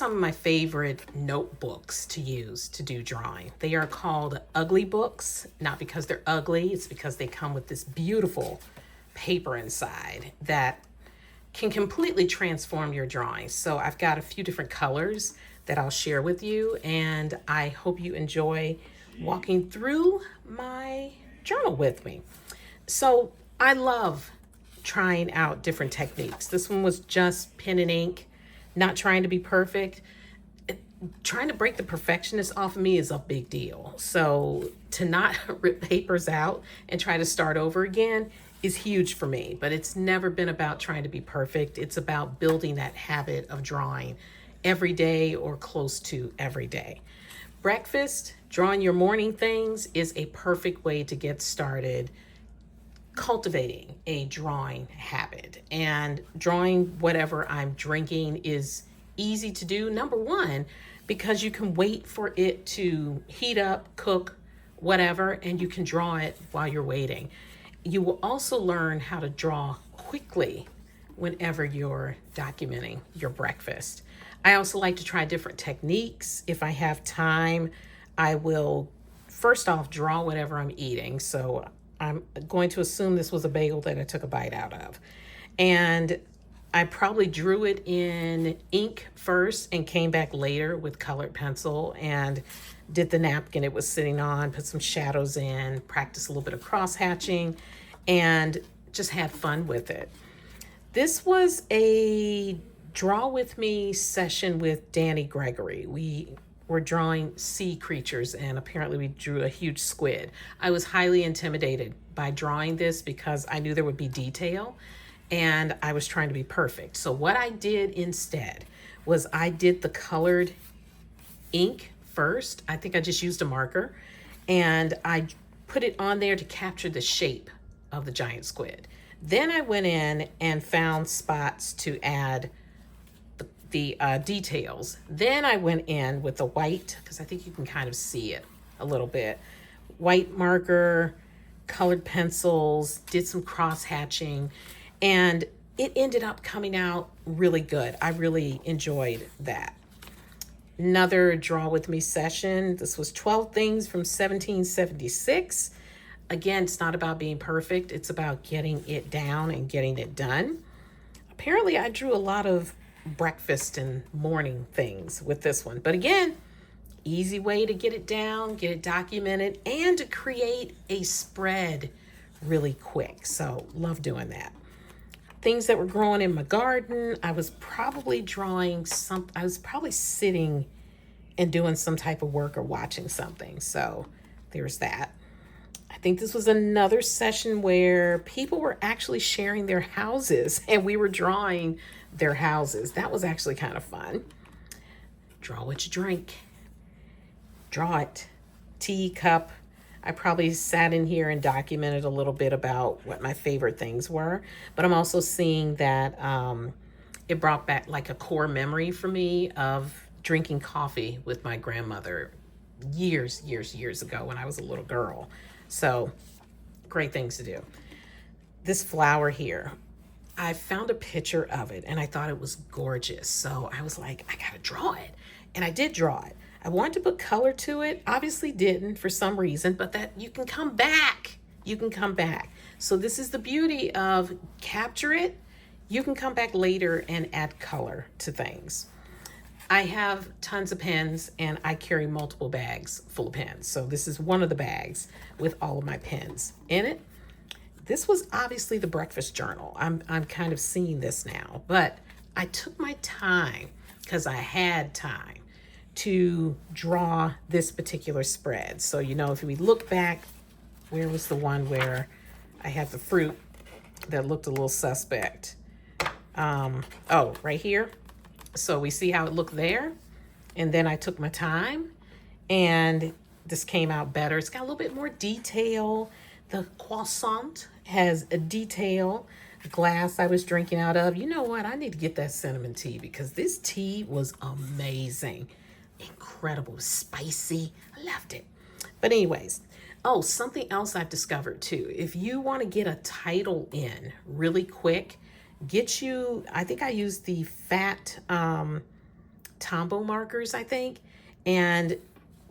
some of my favorite notebooks to use to do drawing. They are called ugly books, not because they're ugly, it's because they come with this beautiful paper inside that can completely transform your drawing. So I've got a few different colors that I'll share with you, and I hope you enjoy walking through my journal with me. So I love trying out different techniques. This one was just pen and ink, not trying to be perfect. Trying to break the perfectionist off of me is a big deal. So to not rip papers out and try to start over again is huge for me, but it's never been about trying to be perfect. It's about building that habit of drawing every day or close to every day. Breakfast, drawing your morning things is a perfect way to get started cultivating a drawing habit. And drawing whatever I'm drinking is easy to do. Number one, because you can wait for it to heat up, cook, whatever, and you can draw it while you're waiting. You will also learn how to draw quickly whenever you're documenting your breakfast. I also like to try different techniques. If I have time, I will first off draw whatever I'm eating. So I'm going to assume this was a bagel that I took a bite out of. And I probably drew it in ink first and came back later with colored pencil and did the napkin it was sitting on, put some shadows in, practiced a little bit of cross hatching, and just had fun with it. This was a draw with me session with Danny Gregory. We were drawing sea creatures, and apparently we drew a huge squid. I was highly intimidated by drawing this because I knew there would be detail and I was trying to be perfect. So what I did instead was I did the colored ink first. I think I just used a marker, and I put it on there to capture the shape of the giant squid. Then I went in and found spots to add the details. Then I went in with the white, because I think you can kind of see it a little bit. White marker, colored pencils, did some cross hatching, and it ended up coming out really good. I really enjoyed that. Another draw with me session. This was 12 things from 1776. Again, it's not about being perfect. It's about getting it down and getting it done. Apparently, I drew a lot of breakfast and morning things with this one. But again, easy way to get it down, get it documented, and to create a spread really quick. So love doing that. Things that were growing in my garden, I was probably sitting and doing some type of work or watching something. So there's that. I think this was another session where people were actually sharing their houses and we were drawing their houses. That was actually kind of fun. Draw what you drink. Draw it. Tea, cup. I probably sat in here and documented a little bit about what my favorite things were, but I'm also seeing that it brought back like a core memory for me of drinking coffee with my grandmother years ago when I was a little girl. So great things to do. This flower here, I found a picture of it and I thought it was gorgeous. So I was like, I gotta draw it. And I did draw it. I wanted to put color to it, obviously didn't for some reason, but that you can come back. You can come back. So this is the beauty of capture it. You can come back later and add color to things. I have tons of pens and I carry multiple bags full of pens. So this is one of the bags with all of my pens in it. This was obviously the breakfast journal. I'm kind of seeing this now, but I took my time because I had time to draw this particular spread. So, you know, if we look back, where was the one where I had the fruit that looked a little suspect? Oh, right here. So we see how it looked there. And then I took my time and this came out better. It's got a little bit more detail. The croissant has a detail. The glass I was drinking out of. You know what? I need to get that cinnamon tea because this tea was amazing. Incredible, spicy. I loved it. But anyways, oh, something else I've discovered too. If you want to get a title in really quick, I think I used the fat Tombow markers, I think, and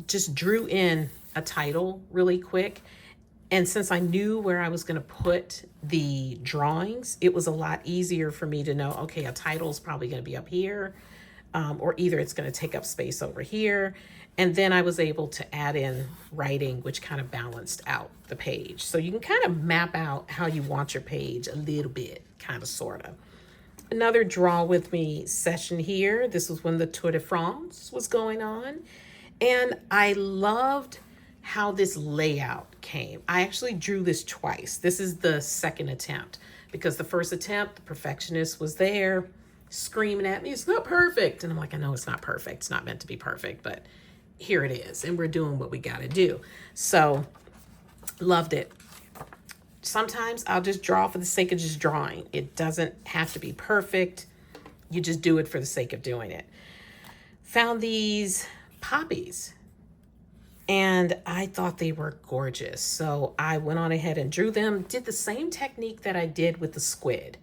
just drew in a title really quick. And since I knew where I was going to put the drawings, it was a lot easier for me to know, okay, a title is probably going to be up here, or either it's going to take up space over here. And then I was able to add in writing, which kind of balanced out the page. So you can kind of map out how you want your page a little bit, kind of, sort of. Another draw with me session here. This was when the Tour de France was going on. And I loved how this layout came. I actually drew this twice. This is the second attempt, because the first attempt, the perfectionist was there screaming at me, it's not perfect. And I'm like, I know it's not perfect. It's not meant to be perfect, but here it is. And we're doing what we got to do. So loved it. Sometimes I'll just draw for the sake of just drawing. It doesn't have to be perfect. You just do it for the sake of doing it. Found these poppies and I thought they were gorgeous. So I went on ahead and drew them, did the same technique that I did with the squid,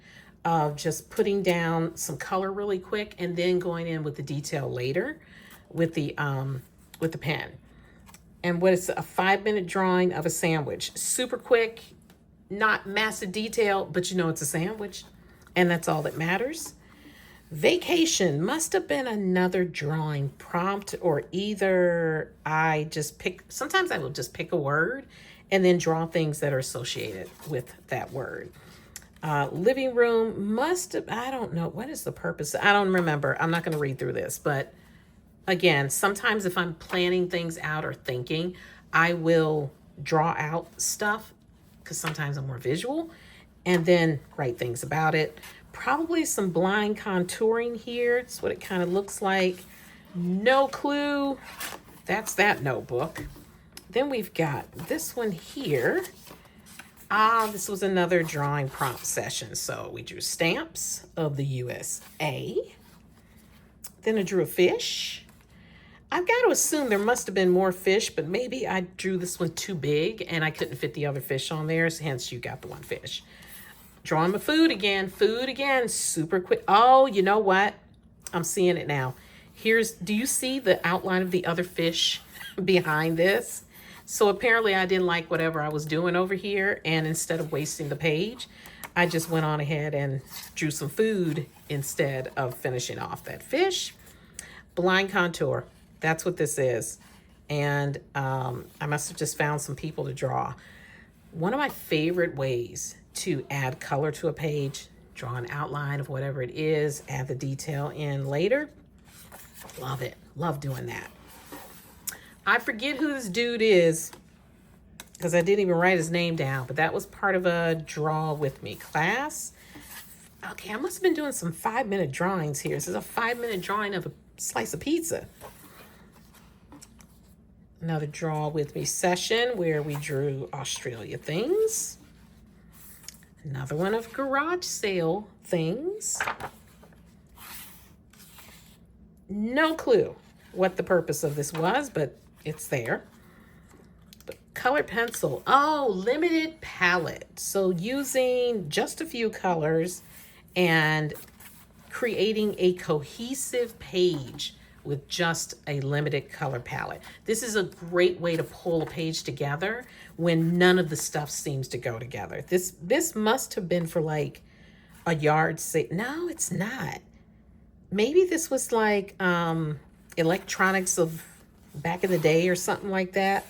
of just putting down some color really quick and then going in with the detail later with the pen. And what is a 5-minute drawing of a sandwich. Super quick, not massive detail, but you know it's a sandwich, and that's all that matters. Vacation must have been another drawing prompt, or either I just pick, sometimes I will just pick a word and then draw things that are associated with that word. Living room must have, I don't know, what is the purpose? I don't remember. I'm not going to read through this, but again, sometimes if I'm planning things out or thinking, I will draw out stuff because sometimes I'm more visual, and then write things about it. Probably some blind contouring here. It's what it kind of looks like. No clue. That's that notebook. Then we've got this one here. This was another drawing prompt session. So we drew stamps of the USA. Then I drew a fish. I've got to assume there must have been more fish, but maybe I drew this one too big and I couldn't fit the other fish on there, so hence you got the one fish. Drawing my food again, super quick. Oh, you know what? I'm seeing it now. Do you see the outline of the other fish behind this? So apparently I didn't like whatever I was doing over here, and instead of wasting the page, I just went on ahead and drew some food instead of finishing off that fish. Blind contour. That's what this is. And I must have just found some people to draw. One of my favorite ways to add color to a page, draw an outline of whatever it is, add the detail in later. Love it. Love doing that. I forget who this dude is because I didn't even write his name down, but that was part of a draw with me class. Okay, I must have been doing some 5-minute drawings here. This is a 5-minute drawing of a slice of pizza. Another draw with me session where we drew Australia things. Another one of garage sale things. No clue what the purpose of this was, but it's there. But colored pencil. Oh, limited palette. So using just a few colors and creating a cohesive page with just a limited color palette. This is a great way to pull a page together when none of the stuff seems to go together. This must have been for like a yard sale. No, it's not. Maybe this was like electronics of back in the day or something like that.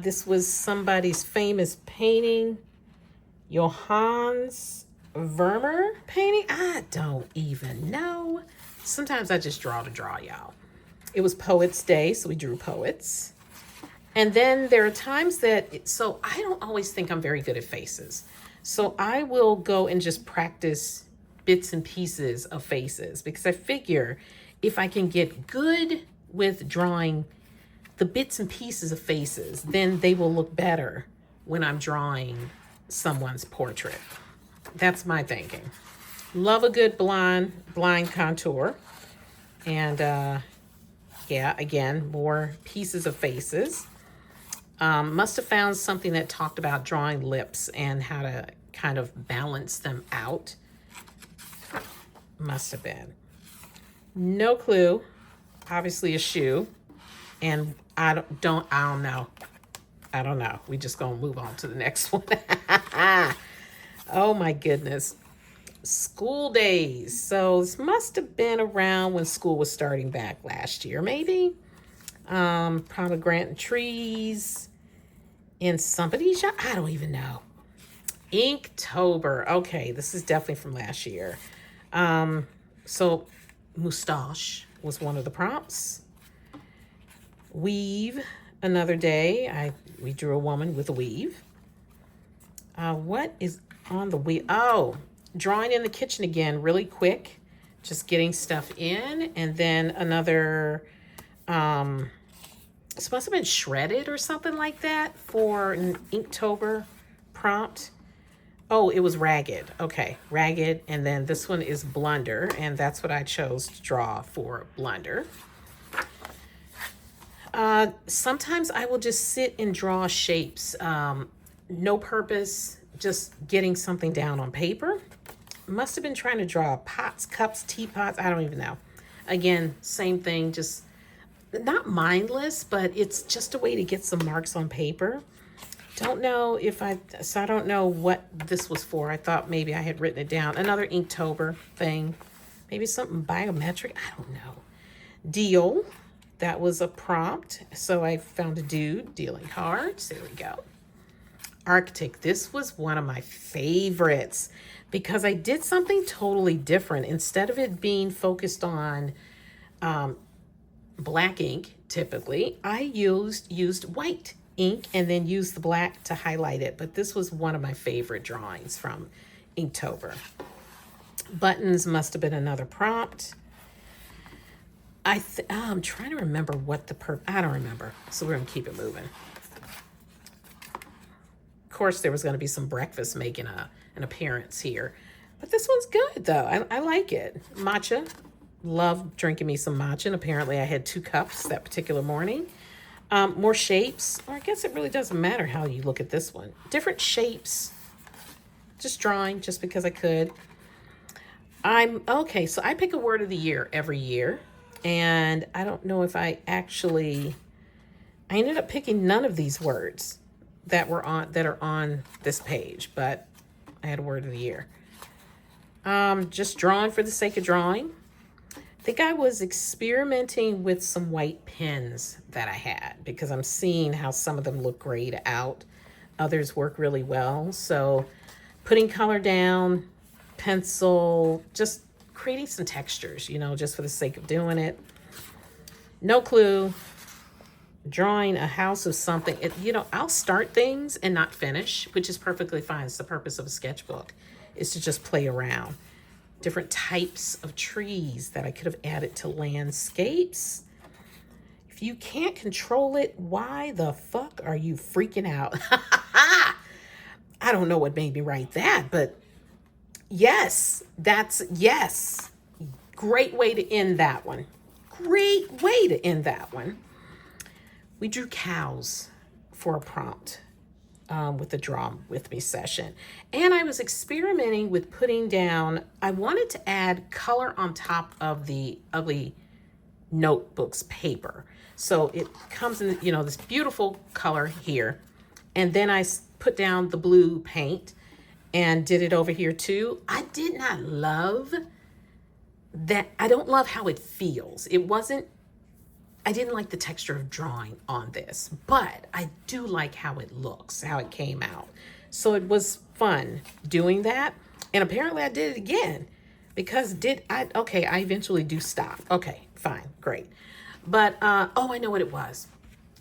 This was somebody's famous painting. Johannes Vermeer painting? I don't even know. Sometimes I just draw to draw, y'all. It was Poets Day, so we drew poets. And then there are times that, so I don't always think I'm very good at faces. So I will go and just practice bits and pieces of faces because I figure if I can get good with drawing the bits and pieces of faces, then they will look better when I'm drawing someone's portrait. That's my thinking. Love a good blind contour. And yeah, again, more pieces of faces. Must have found something that talked about drawing lips and how to kind of balance them out. Must have been. No clue. Obviously a shoe. And I don't know. I don't know. We just gonna move on to the next one. Oh my goodness. School days. So this must have been around when school was starting back last year, maybe. Pomegranate trees in somebody's yard. I don't even know. Inktober. Okay, this is definitely from last year. So moustache was one of the prompts. Weave another day. We drew a woman with a weave. What is on the weave? Oh, drawing in the kitchen again, really quick. Just getting stuff in. And then another, this must have been shredded or something like that for an Inktober prompt. Oh, it was ragged. Okay, ragged. And then this one is blunder. And that's what I chose to draw for blunder. Sometimes I will just sit and draw shapes. No purpose, just getting something down on paper. Must have been trying to draw pots, cups, teapots. I don't even know. Again, same thing, just not mindless, but it's just a way to get some marks on paper. Don't know if I don't know what this was for. I thought maybe I had written it down. Another Inktober thing. Maybe something biometric. I don't know. Deal. That was a prompt. So I found a dude dealing cards. There we go. Arctic. This was one of my favorites because I did something totally different. Instead of it being focused on black ink, typically, I used white ink and then used the black to highlight it. But this was one of my favorite drawings from Inktober. Buttons must have been another prompt. I'm trying to remember what I don't remember. So we're going to keep it moving. Of course, there was going to be some breakfast making an appearance here. But this one's good, though. I like it. Matcha. Love drinking me some matcha. And apparently, I had 2 cups that particular morning. More shapes. Or I guess it really doesn't matter how you look at this one. Different shapes. Just drawing, just because I could. Okay, so I pick a word of the year every year. And I don't know if I ended up picking none of these words that are on this page, but I had a word of the year. Just drawing for the sake of drawing. I think I was experimenting with some white pens that I had because I'm seeing how some of them look great out. Others work really well. So putting color down, pencil, just creating some textures, just for the sake of doing it. No clue. Drawing a house of something. I'll start things and not finish, which is perfectly fine. It's the purpose of a sketchbook, is to just play around. Different types of trees that I could have added to landscapes. If you can't control it, why the fuck are you freaking out? I don't know what made me write that, but yes. Great way to end that one. Great way to end that one. We drew cows for a prompt with the Draw With Me session. And I was experimenting with putting down, I wanted to add color on top of the ugly notebooks paper. So it comes in, this beautiful color here. And then I put down the blue paint and did it over here too. I did not love that. I don't love how it feels. I didn't like the texture of drawing on this, but I do like how it looks, how it came out. So it was fun doing that. And apparently I did it again because I eventually do stop. Okay, fine, great. But, I know what it was.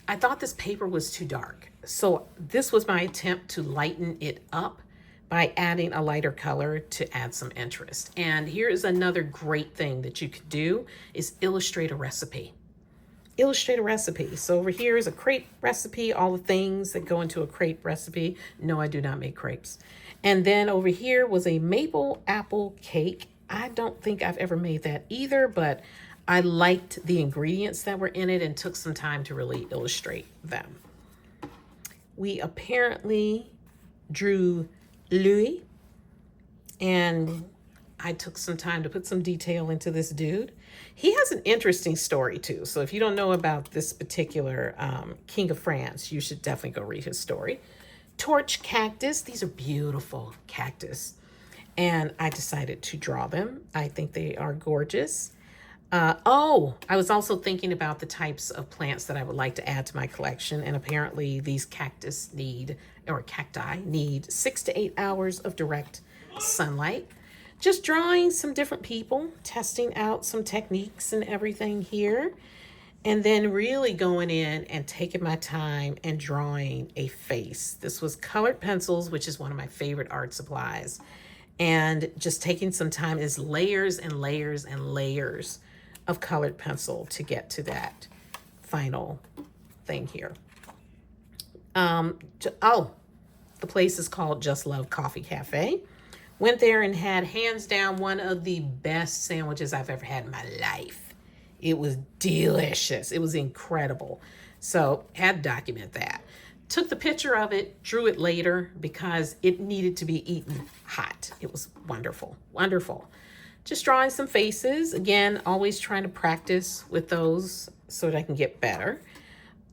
I thought this paper was too dark. So this was my attempt to lighten it up by adding a lighter color to add some interest. And here is another great thing that you could do is illustrate a recipe. Illustrate a recipe. So over here is a crepe recipe, all the things that go into a crepe recipe. No, I do not make crepes. And then over here was a maple apple cake. I don't think I've ever made that either, but I liked the ingredients that were in it and took some time to really illustrate them. We apparently drew Louis, and I took some time to put some detail into this dude. He has an interesting story too. So if you don't know about this particular King of France, you should definitely go read his story. Torch cactus. These are beautiful cactus. And I decided to draw them. I think they are gorgeous. Oh, I was also thinking about the types of plants that I would like to add to my collection. And apparently these cacti need 6 to 8 hours of direct sunlight. Just drawing some different people, testing out some techniques and everything here. And then really going in and taking my time and drawing a face. This was colored pencils, which is one of my favorite art supplies. And just taking some time is layers and layers and layers of colored pencil to get to that final thing here. Oh, the place is called Just Love Coffee Cafe. Went there and had hands down one of the best sandwiches I've ever had in my life. It was delicious. It was incredible. So had to document that. Took the picture of it, drew it later because it needed to be eaten hot. It was wonderful, wonderful. Just drawing some faces. Again, always trying to practice with those so that I can get better.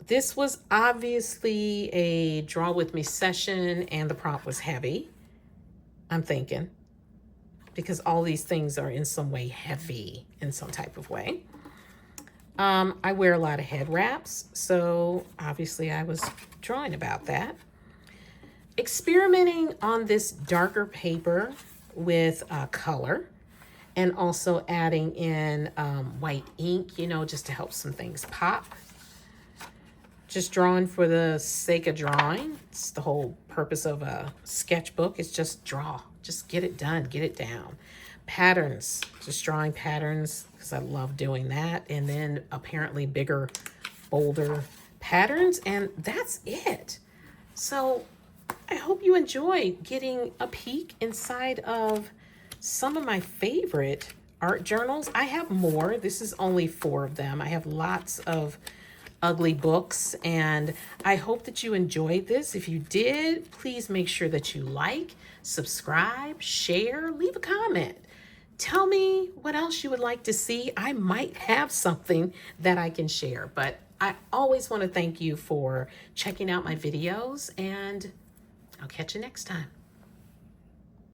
This was obviously a draw with me session and the prompt was heavy, I'm thinking, because all these things are in some way heavy in some type of way. I wear a lot of head wraps, so obviously I was drawing about that. Experimenting on this darker paper with color and also adding in white ink, you know, just to help some things pop. Just drawing for the sake of drawing. It's the whole purpose of a sketchbook. It's just draw. Just get it done. Get it down. Patterns. Just drawing patterns because I love doing that. And then apparently bigger, bolder patterns. And that's it. So I hope you enjoy getting a peek inside of some of my favorite art journals. I have more. This is only 4 of them. I have lots of ugly books, and I hope that you enjoyed this. If you did, please make sure that you like, subscribe, share, leave a comment. Tell me what else you would like to see. I might have something that I can share, but I always want to thank you for checking out my videos, and I'll catch you next time.